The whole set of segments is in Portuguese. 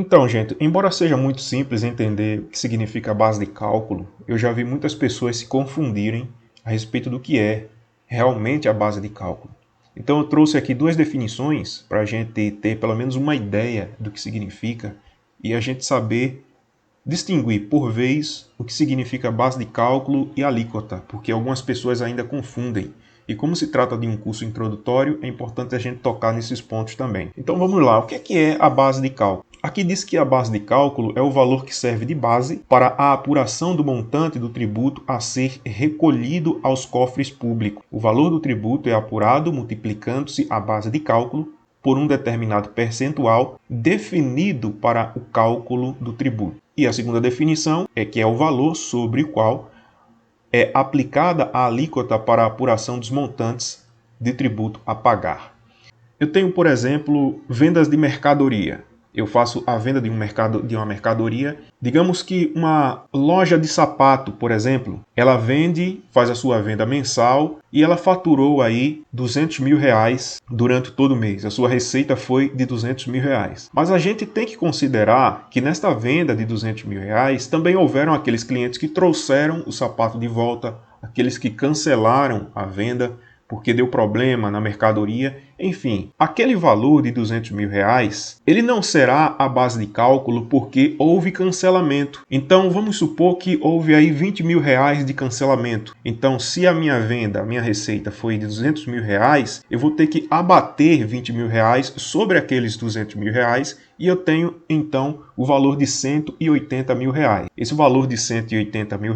Então, gente, embora seja muito simples entender o que significa a base de cálculo, eu já vi muitas pessoas se confundirem a respeito do que é realmente a base de cálculo. Então, eu trouxe aqui duas definições para a gente ter pelo menos uma ideia do que significa e a gente saber distinguir por vez o que significa base de cálculo e alíquota, porque algumas pessoas ainda confundem. E como se trata de um curso introdutório, é importante a gente tocar nesses pontos também. Então vamos lá, o que é a base de cálculo? Aqui diz que a base de cálculo é o valor que serve de base para a apuração do montante do tributo a ser recolhido aos cofres públicos. O valor do tributo é apurado multiplicando-se a base de cálculo por um determinado percentual definido para o cálculo do tributo. E a segunda definição é que é o valor sobre o qual é aplicada a alíquota para a apuração dos montantes de tributo a pagar. Eu tenho, por exemplo, vendas de mercadoria. Eu faço a venda de uma mercadoria. Digamos que uma loja de sapato, por exemplo, ela faz a sua venda mensal e ela faturou aí R$200 mil durante todo o mês. A sua receita foi de R$200 mil. Mas a gente tem que considerar que nesta venda de R$200 mil também houveram aqueles clientes que trouxeram o sapato de volta, aqueles que cancelaram a venda porque deu problema na mercadoria, enfim, aquele valor de R$200 mil, ele não será a base de cálculo porque houve cancelamento. Então vamos supor que houve aí R$20 mil de cancelamento. Então se a minha venda, a minha receita foi de R$200 mil, eu vou ter que abater R$20 mil sobre aqueles R$200 mil e eu tenho então o valor de R$180 mil. Esse valor de R$180 mil,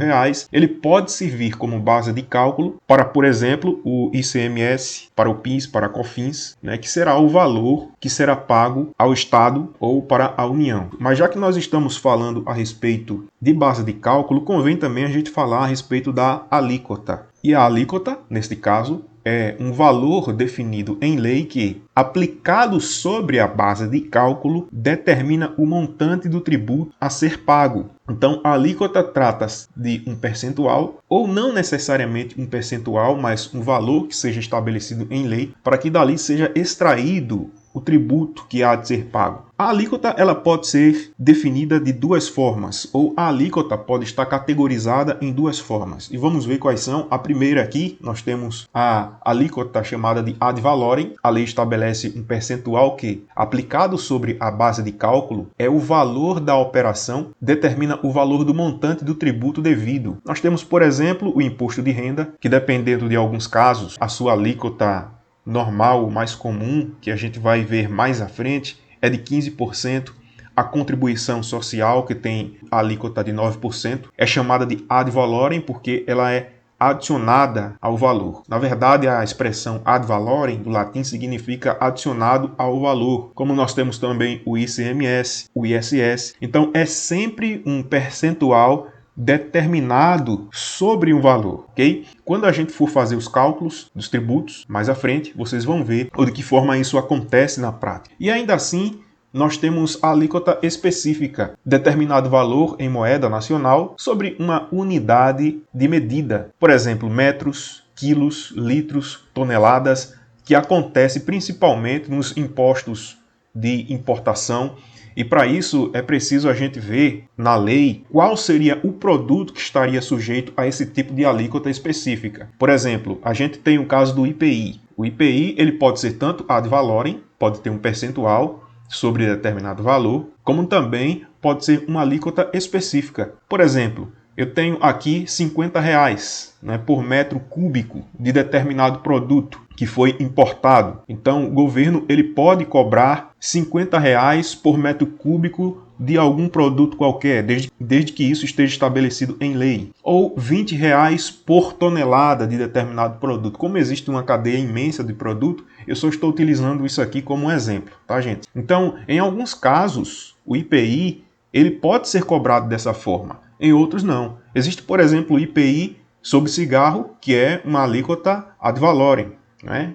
ele pode servir como base de cálculo para, por exemplo, o ICMS, para o PIS, para a COFINS, que será o valor que será pago ao Estado ou para a União. Mas já que nós estamos falando a respeito de base de cálculo, convém também a gente falar a respeito da alíquota. E a alíquota, neste caso, é um valor definido em lei que, aplicado sobre a base de cálculo, determina o montante do tributo a ser pago. Então, a alíquota trata-se de um percentual, ou não necessariamente um percentual, mas um valor que seja estabelecido em lei, para que dali seja extraído o tributo que há de ser pago. A alíquota ela pode ser definida de duas formas, ou a alíquota pode estar categorizada em duas formas. E vamos ver quais são. A primeira aqui, nós temos a alíquota chamada de ad valorem. A lei estabelece um percentual que, aplicado sobre a base de cálculo, é o valor da operação, determina o valor do montante do tributo devido. Nós temos, por exemplo, o imposto de renda, que dependendo de alguns casos, a sua alíquota normal, mais comum, que a gente vai ver mais à frente, é de 15%. A contribuição social, que tem a alíquota de 9%, é chamada de ad valorem porque ela é adicionada ao valor. Na verdade, a expressão ad valorem, do latim, significa adicionado ao valor. Como nós temos também o ICMS, o ISS. Então, é sempre um percentual determinado sobre um valor, ok? Quando a gente for fazer os cálculos dos tributos, mais à frente, vocês vão ver de que forma isso acontece na prática. E ainda assim, nós temos a alíquota específica, determinado valor em moeda nacional sobre uma unidade de medida. Por exemplo, metros, quilos, litros, toneladas, que acontece principalmente nos impostos de importação. E para isso é preciso a gente ver na lei qual seria o produto que estaria sujeito a esse tipo de alíquota específica. Por exemplo, a gente tem o caso do IPI. O IPI ele pode ser tanto ad valorem, pode ter um percentual sobre determinado valor, como também pode ser uma alíquota específica. Por exemplo, eu tenho aqui R$50 por metro cúbico de determinado produto que foi importado. Então, o governo ele pode cobrar R$50 por metro cúbico de algum produto qualquer, desde que isso esteja estabelecido em lei. Ou R$20 por tonelada de determinado produto. Como existe uma cadeia imensa de produto, eu só estou utilizando isso aqui como um exemplo, tá, gente? Então, em alguns casos, o IPI ele pode ser cobrado dessa forma. Em outros, não. Existe, por exemplo, o IPI sobre cigarro, que é uma alíquota ad valorem.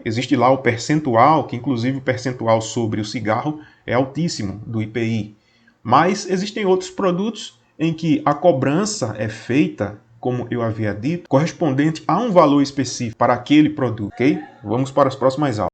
Existe lá o percentual, que inclusive o percentual sobre o cigarro é altíssimo do IPI. Mas existem outros produtos em que a cobrança é feita, como eu havia dito, correspondente a um valor específico para aquele produto, ok? Vamos para as próximas aulas.